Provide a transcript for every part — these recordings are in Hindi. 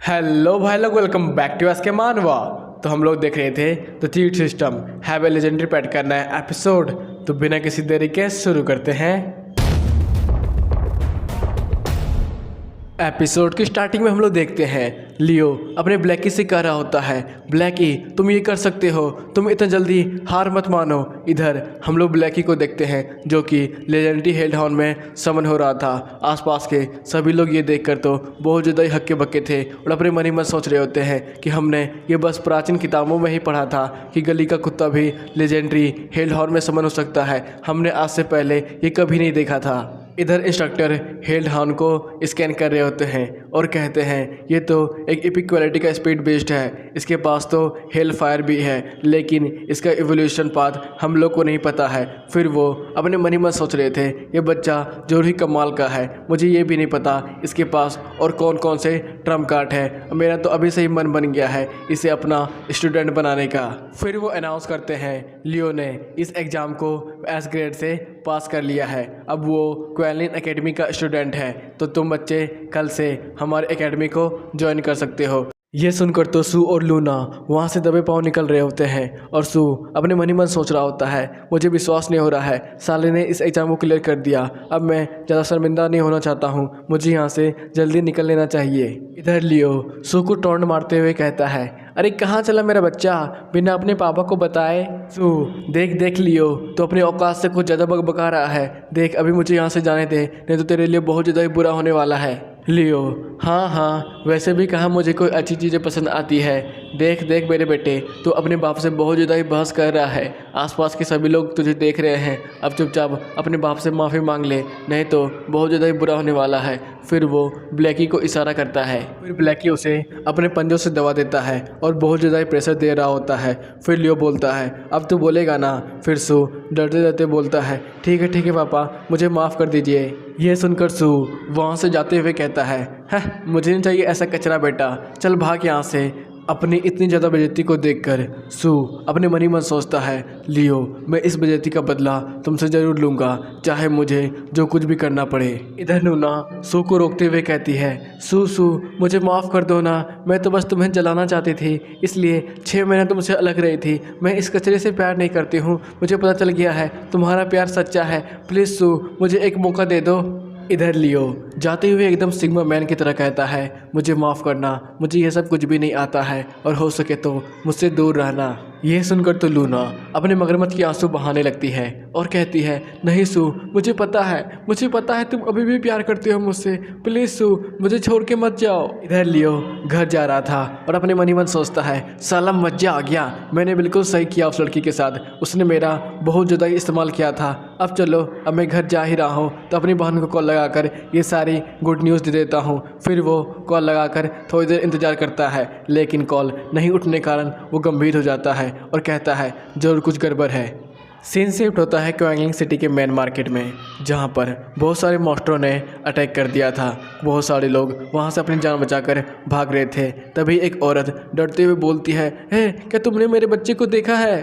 हेलो भाई लोग, वेलकम बैक टू एस के मानवा। तो हम लोग देख रहे थे the cheat system have a legendary PAT का नया एपिसोड। तो बिना किसी देरी के शुरू करते हैं। एपिसोड की स्टार्टिंग में हम लोग देखते हैं लियो अपने ब्लैकी से कह रहा होता है, ब्लैकी तुम ये कर सकते हो, तुम इतना जल्दी हार मत मानो। इधर हम लोग ब्लैकी को देखते हैं जो कि लेजेंडरी हेल्डहाउंड में समन हो रहा था। आसपास के सभी लोग ये देखकर तो बहुत ज़्यादा ही हक्के बक्के थे और अपने मन ही मन सोच रहे होते हैं कि हमने ये बस प्राचीन किताबों में ही पढ़ा था कि गली का कुत्ता भी लेजेंडरी हेल्डहाउंड में समन हो सकता है। हमने आज से पहले ये कभी नहीं देखा था। इधर इंस्ट्रक्टर हेल्डहाउंड को स्कैन कर रहे होते हैं और कहते हैं ये तो एक एपिक क्वालिटी का स्पीड बेस्ड है, इसके पास तो हेल फायर भी है, लेकिन इसका इवोल्यूशन पाथ हम लोग को नहीं पता है। फिर वो अपने मन ही मन सोच रहे थे ये बच्चा जरूर ही कमाल का है, मुझे ये भी नहीं पता इसके पास और कौन कौन से ट्रम्प कार्ड है। मेरा तो अभी से ही मन बन गया है इसे अपना स्टूडेंट बनाने का। फिर वो अनाउंस करते हैं लियो ने इस एग्ज़ाम को एस ग्रेड से पास कर लिया है, अब वो क्वेलिन एकेडमी का स्टूडेंट है। तो तुम बच्चे कल से हमारे एकेडमी को ज्वाइन कर सकते हो। ये सुनकर तो सू और लूना वहाँ से दबे पाँव निकल रहे होते हैं और सू अपने मन ही मन सोच रहा होता है मुझे विश्वास नहीं हो रहा है, साले ने इस एग्ज़ाम को क्लियर कर दिया, अब मैं ज़्यादा शर्मिंदा नहीं होना चाहता हूँ, मुझे यहाँ से जल्दी निकल लेना चाहिए। इधर लियो सू को टॉन्ट मारते हुए कहता है, अरे कहाँ चला मेरा बच्चा बिना अपने पापा को बताए। सू देख देख लियो तो अपने औकात से कुछ ज़्यादा बकबका रहा है, देख अभी मुझे यहाँ से जाने दे नहीं तो तेरे लिए बहुत ज़्यादा ही बुरा होने वाला है। लियो हाँ हाँ वैसे भी कहाँ मुझे कोई अच्छी चीज़ें पसंद आती है, देख देख मेरे बेटे तो अपने बाप से बहुत ज़्यादा ही बहस कर रहा है, आसपास के सभी लोग तुझे देख रहे हैं, अब चुपचाप अपने बाप से माफ़ी मांग ले नहीं तो बहुत ज़्यादा ही बुरा होने वाला है। फिर वो ब्लैकी को इशारा करता है, फिर ब्लैकी उसे अपने पंजों से दबा देता है और बहुत ज़्यादा ही प्रेशर दे रहा होता है। फिर लियो बोलता है अब तो बोलेगा ना। फिर सू डरते डरते बोलता है ठीक है पापा मुझे माफ़ कर दीजिए। यह सुनकर सू वहाँ से जाते हुए कहता है मुझे नहीं चाहिए ऐसा कचरा बेटा, चल भाग यहाँ से। अपनी इतनी ज़्यादा बेइज्जती को देखकर सू अपने मन ही मन सोचता है लियो मैं इस बेइज्जती का बदला तुमसे ज़रूर लूँगा, चाहे मुझे जो कुछ भी करना पड़े। इधर लूना सू को रोकते हुए कहती है सू मुझे माफ़ कर दो ना, मैं तो बस तुम्हें जलाना चाहती थी इसलिए 6 महीने तुमसे अलग रही थी, मैं इस कचरे से प्यार नहीं करती हूँ, मुझे पता चल गया है तुम्हारा प्यार सच्चा है, प्लीज़ सू मुझे एक मौका दे दो। इधर लियो जाते हुए एकदम सिग्मा मैन की तरह कहता है मुझे माफ़ करना, मुझे यह सब कुछ भी नहीं आता है और हो सके तो मुझसे दूर रहना। यह सुनकर तो लूना अपने मगरमच्छ की आंसू बहाने लगती है और कहती है नहीं सू मुझे पता है तुम अभी भी प्यार करते हो मुझसे, प्लीज़ सू मुझे छोड़ के मत जाओ। इधर लियो घर जा रहा था और अपने मन ही मन सोचता है साला मजा आ गया, मैंने बिल्कुल सही किया उस लड़की के साथ, उसने मेरा बहुत ज़्यादा इस्तेमाल किया था, अब चलो अब मैं घर जा ही रहा हूँ तो अपनी बहन को कॉल लगाकर ये सारी गुड न्यूज़ दे देता हूँ। फिर वो कॉल लगाकर थोड़ी देर इंतज़ार करता है लेकिन कॉल नहीं उठने के कारण वो गंभीर हो जाता है और कहता है जरूर कुछ गड़बड़ है। सीन शिफ्ट होता है क्वांगलिंग सिटी के मेन मार्केट में जहाँ पर बहुत सारे मॉन्स्टरों ने अटैक कर दिया था, बहुत सारे लोग वहाँ से अपनी जान बचाकर भाग रहे थे। तभी एक औरत डरते हुए बोलती है क्या तुमने मेरे बच्चे को देखा है?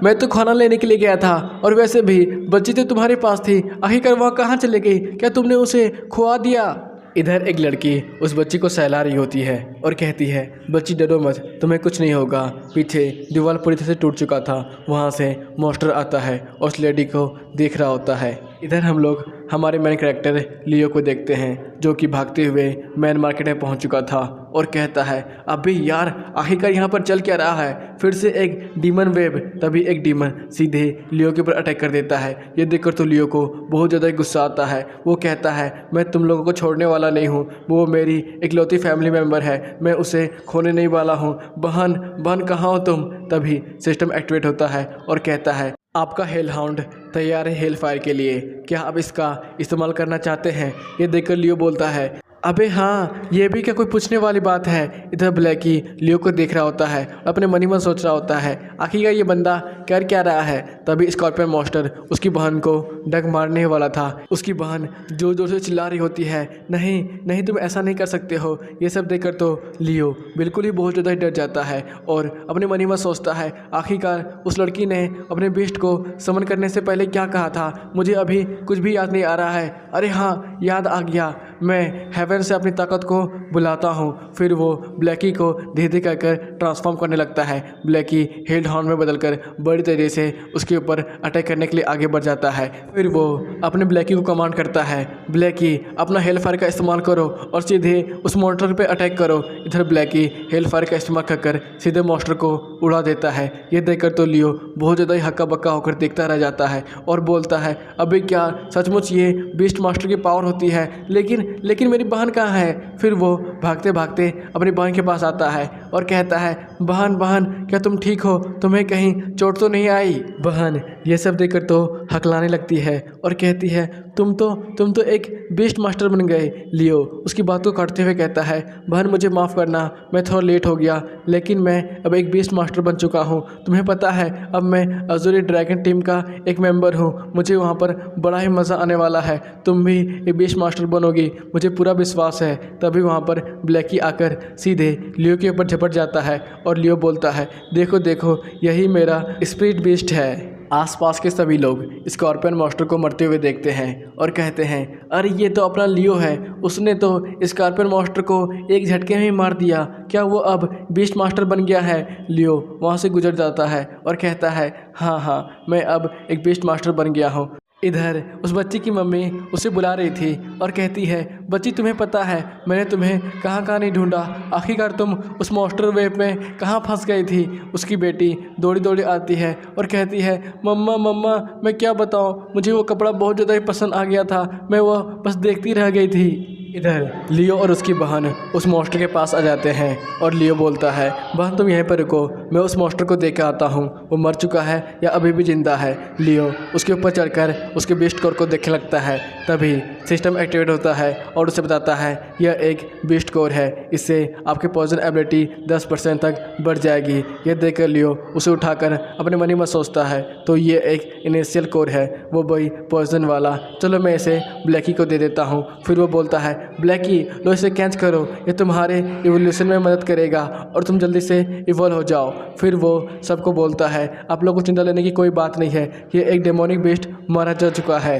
मैं तो खाना लेने के लिए गया था और वैसे भी बच्ची तो तुम्हारे पास थी, आखिरकार वहाँ कहाँ चले गई, क्या तुमने उसे खुआ दिया? इधर एक लड़की उस बच्ची को सहला रही होती है और कहती है बच्ची डरो मत, तुम्हें कुछ नहीं होगा, पीछे दीवार पूरी तरह से टूट चुका था, वहाँ से मॉन्स्टर आता है और उस लेडी को देख रहा होता है। इधर हम लोग हमारे मेन कैरेक्टर लियो को देखते हैं जो कि भागते हुए मेन मार्केट में पहुंच चुका था और कहता है अबे यार आखिरकार यहाँ पर चल क्या रहा है, फिर से एक डीमन वेब। तभी एक डीमन सीधे लियो के ऊपर अटैक कर देता है। ये देखकर तो लियो को बहुत ज़्यादा गुस्सा आता है, वो कहता है मैं तुम लोगों को छोड़ने वाला नहीं हूँ, वो मेरी इकलौती फैमिली मेम्बर है, मैं उसे खोने नहीं वाला हूँ, बहन कहाँ हो तुम? तभी सिस्टम एक्टिवेट होता है और कहता है आपका हेलहाउंड तैयार है हेल फायर के लिए, क्या आप इसका इस्तेमाल करना चाहते हैं? ये देखकर लियो बोलता है अबे हाँ ये भी क्या कोई पूछने वाली बात है। इधर ब्लैकी लियो को देख रहा होता है और अपने मन ही मन सोच रहा होता है आखिरकार ये बंदा कर क्या रहा है। तभी स्कॉर्पियन मॉन्स्टर उसकी बहन को डग मारने वाला था। उसकी बहन जोर जोर से चिल्ला रही होती है नहीं नहीं तुम ऐसा नहीं कर सकते हो। ये सब देखकर तो लियो बिल्कुल ही बहुत ज़्यादा डर जाता है और अपने मन ही मन सोचता है आखिरकार उस लड़की ने अपने बेस्ट को समन करने से पहले क्या कहा था, मुझे अभी कुछ भी याद नहीं आ रहा है। अरे हाँ याद आ गया, मैं हेवन से अपनी ताकत को बुलाता हूँ। फिर वो ब्लैकी को धीरे धीरे कर ट्रांसफॉर्म करने लगता है। ब्लैकी हेल्ड हॉर्न में बदलकर बड़ी तेजी से उसके ऊपर अटैक करने के लिए आगे बढ़ जाता है। फिर वो अपने ब्लैकी को कमांड करता है, ब्लैकी अपना हेल फायर का इस्तेमाल करो और सीधे उस मॉन्स्टर पे अटैक करो। इधर ब्लैकी हेल फायर का इस्तेमाल कर सीधे मॉन्स्टर को उड़ा देता है। ये देखकर तो लियो बहुत ज़्यादा ही हक्का बक्का होकर देखता रह जाता है और बोलता है, अबे क्या सचमुच ये बीस्ट मास्टर की पावर होती है? लेकिन मेरी बहन कहाँ है? फिर वो भागते भागते अपनी बहन के पास आता है और कहता है, बहन क्या तुम ठीक हो? तुम्हें कहीं चोट तो नहीं आई? बहन ये सब देखकर तो हकलाने लगती है और कहती है, तुम तो एक बीस्ट मास्टर बन गए। लियो उसकी बात को काटते हुए कहता है, बहन मुझे माफ़ करना, मैं थोड़ा लेट हो गया, लेकिन मैं अब एक बीस्ट मास्टर बन चुका हूँ। तुम्हें पता है अब मैं अज़ूरी ड्रैगन टीम का एक मेंबर हूँ। मुझे वहाँ पर बड़ा ही मज़ा आने वाला है। तुम भी एक बीस्ट मास्टर बनोगी, मुझे पूरा विश्वास है। तभी वहाँ पर ब्लैकी आकर सीधे लियो के ऊपर झपट जाता है और लियो बोलता है, देखो यही मेरा स्पिरिट बीस्ट है। आसपास के सभी लोग स्कॉर्पियन मास्टर को मरते हुए देखते हैं और कहते हैं, अरे ये तो अपना लियो है, उसने तो स्कॉर्पियन मास्टर को एक झटके में ही मार दिया। क्या वो अब बीस्ट मास्टर बन गया है? लियो वहाँ से गुजर जाता है और कहता है, हाँ मैं अब एक बीस्ट मास्टर बन गया हूँ। इधर उस बच्ची की मम्मी उसे बुला रही थी और कहती है, बच्ची तुम्हें पता है मैंने तुम्हें कहाँ नहीं ढूंढा, आखिरकार तुम उस मॉन्स्टर वेव में कहाँ फंस गई थी? उसकी बेटी दौड़ी आती है और कहती है, मम्मा मैं क्या बताऊँ, मुझे वो कपड़ा बहुत ज़्यादा ही पसंद आ गया था, मैं वो बस देखती रह गई थी। इधर लियो और उसकी बहन उस मॉन्स्टर के पास आ जाते हैं और लियो बोलता है, बहन तुम यहीं पर रुको, मैं उस मॉन्स्टर को देख के आता हूँ, वो मर चुका है या अभी भी जिंदा है। लियो उसके ऊपर चढ़कर उसके बीस्ट कोर को देखने लगता है। तभी सिस्टम एक्टिवेट होता है और उसे बताता है, यह एक बीस्ट कोर है, इससे आपकी पॉइजन एबिलिटी 10% तक बढ़ जाएगी। यह देखकर लियो उसे उठाकर अपने मन ही में सोचता है, तो ये एक इनिशियल कोर है, वो वही पॉइजन वाला, चलो मैं इसे ब्लैकी को दे देता हूँ। फिर वो बोलता है, ब्लैकी लो इसे कैच करो, ये तुम्हारे इवोल्यूशन में मदद करेगा और तुम जल्दी से इवॉल्व हो जाओ। फिर वो सबको बोलता है, आप लोगों को चिंता लेने की कोई बात नहीं है, ये एक डेमोनिक बीस्ट मारा जा चुका है।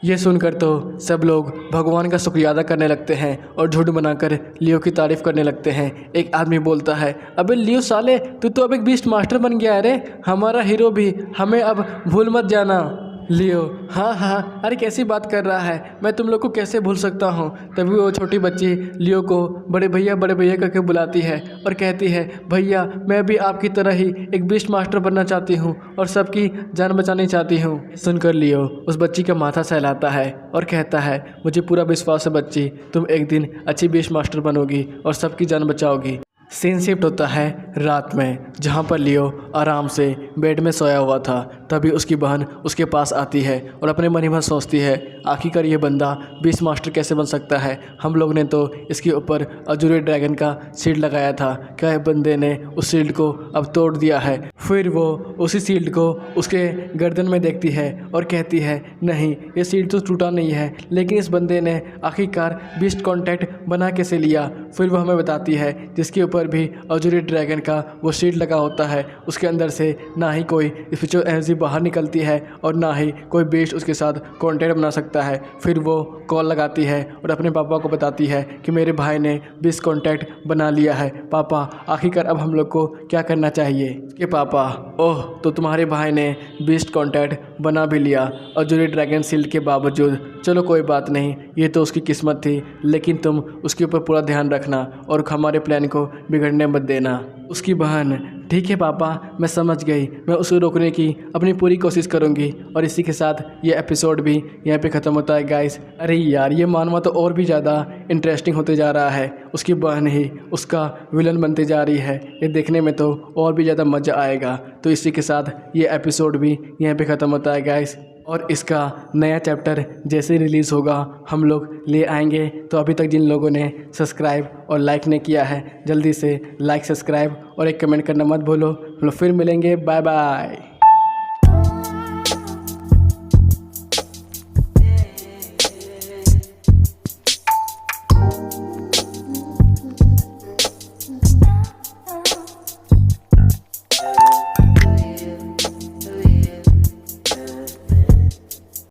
ये सुनकर तो सब लोग भगवान का शुक्रिया अदा करने लगते हैं और झूठ बनाकर लियो की तारीफ करने लगते हैं। एक आदमी बोलता है, अबे लियो साले तू तो अब एक बीस्ट मास्टर बन गया है रे, हमारा हीरो भी, हमें अब भूल मत जाना। लियो हाँ अरे कैसी बात कर रहा है, मैं तुम लोग को कैसे भूल सकता हूँ। तभी वो छोटी बच्ची लियो को बड़े भैया करके बुलाती है और कहती है, भैया मैं भी आपकी तरह ही एक बीस्ट मास्टर बनना चाहती हूँ और सबकी जान बचानी चाहती हूँ। सुनकर लियो उस बच्ची का माथा सहलाता है और कहता है, मुझे पूरा विश्वास है बच्ची, तुम एक दिन अच्छी बीस्ट मास्टर बनोगी और सबकी जान बचाओगी। सीन शिफ्ट होता है रात में, जहाँ पर लियो आराम से बेड में सोया हुआ था। तभी उसकी बहन उसके पास आती है और अपने मन ही मन सोचती है, आखिरकार ये बंदा बीस्ट मास्टर कैसे बन सकता है? हम लोग ने तो इसके ऊपर अजूरी ड्रैगन का शील्ड लगाया था, क्या बंदे ने उस शील्ड को अब तोड़ दिया है? फिर वो उसी शील्ड को उसके गर्दन में देखती है और कहती है, नहीं ये शील्ड तो टूटा नहीं है, लेकिन इस बंदे ने आखिरकार बीस्ट कॉन्टैक्ट बना कैसे लिया? फिर वो हमें बताती है, जिसके ऊपर भी अजूरी ड्रैगन का वो शील्ड लगा होता है, उसके अंदर से ना ही कोई स्पिरिचुअल एनर्जी बाहर निकलती है और ना ही कोई बीस्ट उसके साथ कॉन्टैक्ट बना सकता है। फिर वो कॉल लगाती है और अपने पापा को बताती है कि मेरे भाई ने बीस्ट कॉन्टैक्ट बना लिया है। पापा आखिरकार अब हम लोग को क्या करना चाहिए? कि पापा, ओह तो तुम्हारे भाई ने बीस्ट कॉन्टैक्ट बना भी लिया अजूरी ड्रैगन शील्ड के बावजूद, चलो कोई बात नहीं, ये तो उसकी किस्मत थी, लेकिन तुम उसके ऊपर पूरा ध्यान रखना और हमारे प्लान को बिगड़ने मत देना। उसकी बहन, ठीक है पापा मैं समझ गई, मैं उसे रोकने की अपनी पूरी कोशिश करूँगी। और इसी के साथ ये एपिसोड भी यहाँ पे ख़त्म होता है गाइस। अरे यार ये मानवा तो और भी ज़्यादा इंटरेस्टिंग होते जा रहा है, उसकी बहन ही उसका विलन बनती जा रही है, ये देखने में तो और भी ज़्यादा मज़ा आएगा। तो इसी के साथ ये एपिसोड भी यहाँ पे ख़त्म होता है गाइस, और इसका नया चैप्टर जैसे रिलीज़ होगा हम लोग ले आएंगे। तो अभी तक जिन लोगों ने सब्सक्राइब और लाइक नहीं किया है, जल्दी से लाइक, सब्सक्राइब और एक कमेंट करना मत भूलो। हम लोग फिर मिलेंगे, बाय बाय।